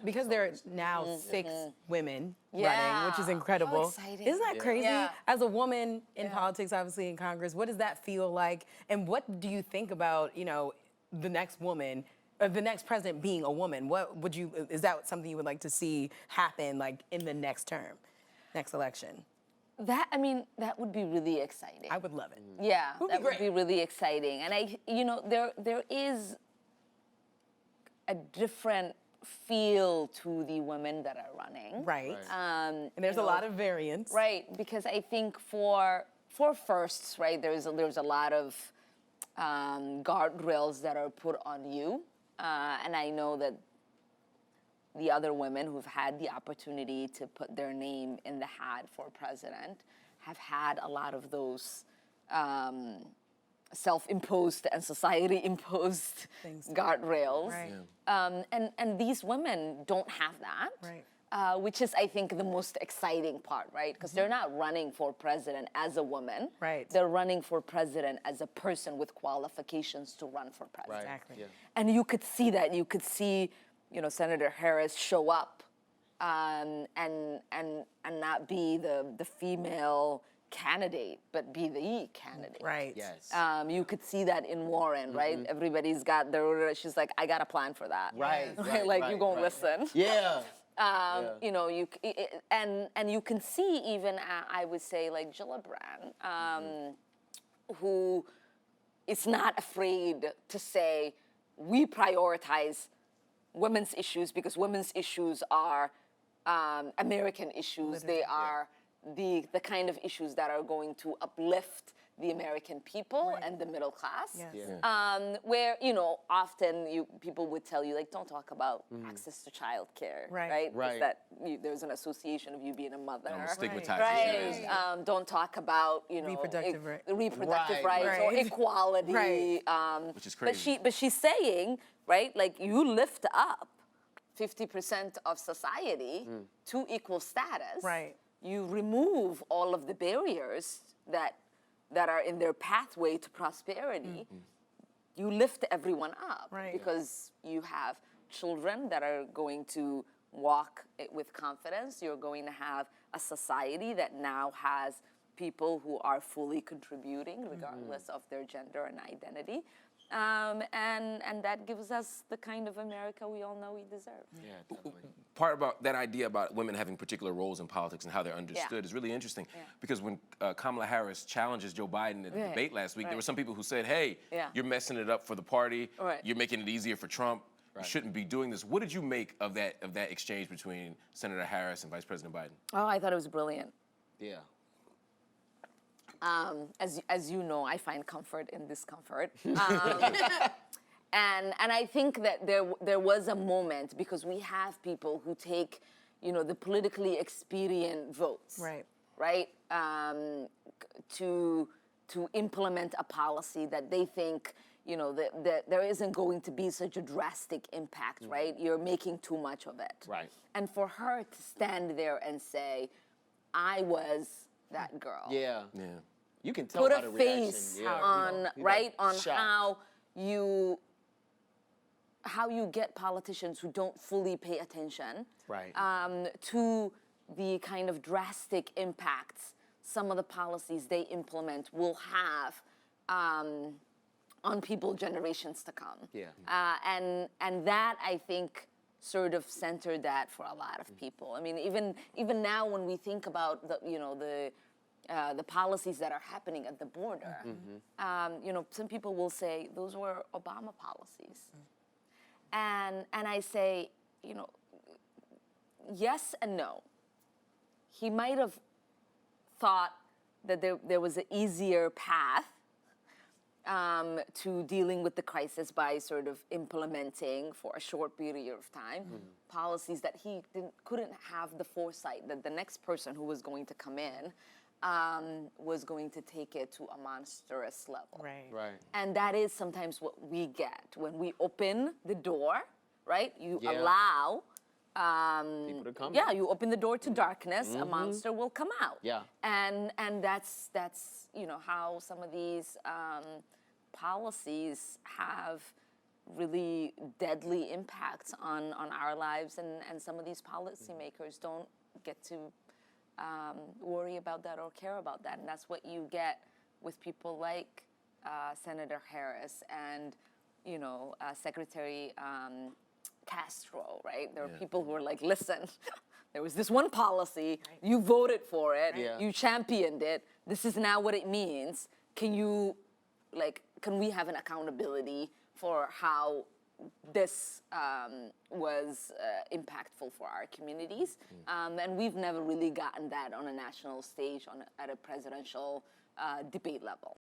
because there are now 6 women Yeah. running, which is incredible. How exciting. Isn't that crazy? Yeah. As a woman in politics, obviously in Congress, what does that feel like? And what do you think about, the next woman, the next president being a woman? What would you, is that something you would like to see happen like in the next term, next election? That would be really exciting. I would love it. Yeah, Would be that would great. be really exciting. And there is a different feel to the women that are running. Right. And And there's a lot of variance. Right, because I think for firsts, right, there's a lot of guardrails that are put on you, and I know that the other women who've had the opportunity to put their name in the hat for president have had a lot of those self-imposed and society-imposed guardrails. Right. And these women don't have that. Right. Which is, I think, the most exciting part, right? Because they're not running for president as a woman. Right. They're running for president as a person with qualifications to run for president. Exactly. Yeah. And you could see that. You could see, Senator Harris show up and not be the female candidate, but be the candidate. Right. Yes. You could see that in Warren, right? Everybody's got she's like, I got a plan for that. Right. Like, you gonna listen. Yeah. And you can see even, I would say, like Gillibrand, who is not afraid to say, we prioritize women's issues because women's issues are American issues. They are the kind of issues that are going to uplift the American people and the middle class. Yes. Yeah. Where, often people would tell you, like, don't talk about access to childcare, right? Right. That there's an association of you being a mother. Don't stigmatize Right. it. Don't talk about, Reproductive reproductive Right, rights or right. equality. Right. Which is crazy. But she's saying, right, like, you lift up 50% of society to equal status. Right. You remove all of the barriers that are in their pathway to prosperity. You lift everyone up. Right. Because you have children that are going to walk with confidence. You're going to have a society that now has people who are fully contributing regardless of their gender and identity. And that gives us the kind of America we all know we deserve. Yeah, definitely. Part about that idea about women having particular roles in politics and how they're understood is really interesting because when Kamala Harris challenges Joe Biden at the debate last week, there were some people who said, hey, you're messing it up for the party. Right. You're making it easier for Trump. You shouldn't be doing this. What did you make of that exchange between Senator Harris and Vice President Biden? Oh, I thought it was brilliant. Yeah. As you know, I find comfort in discomfort. And I think that there was a moment, because we have people who take, the politically expedient votes. Right? To implement a policy that they think, that there isn't going to be such a drastic impact, right? You're making too much of it. Right. And for her to stand there and say, I was that girl. Yeah. Yeah. You can tell Put by a the reaction. face Yeah. on, He's right, like on shocked. how you get politicians who don't fully pay attention Right. to the kind of drastic impacts some of the policies they implement will have on people generations to come. Yeah. And that, I think, sort of centered that for a lot of people. I mean, even now when we think about the policies that are happening at the border, some people will say those were Obama policies. And I say, yes and no. He might have thought that there was an easier path to dealing with the crisis by sort of implementing for a short period of time policies that he couldn't have the foresight that the next person who was going to come in was going to take it to a monstrous level. Right. And that is sometimes what we get when we open the door, right? You Yeah. allow People to come yeah, in. you open the door to darkness, a monster will come out. Yeah. And that's how some of these policies have really deadly impacts on our lives, and some of these policymakers don't get to worry about that or care about that. And that's what you get with people like Senator Harris and, you know, Secretary Castro, right? There are people who are like, listen, there was this one policy, you voted for it, you championed it, this is now what it means. Can you, like, can we have an accountability for how this was impactful for our communities? And we've never really gotten that on a national stage, at a presidential debate level.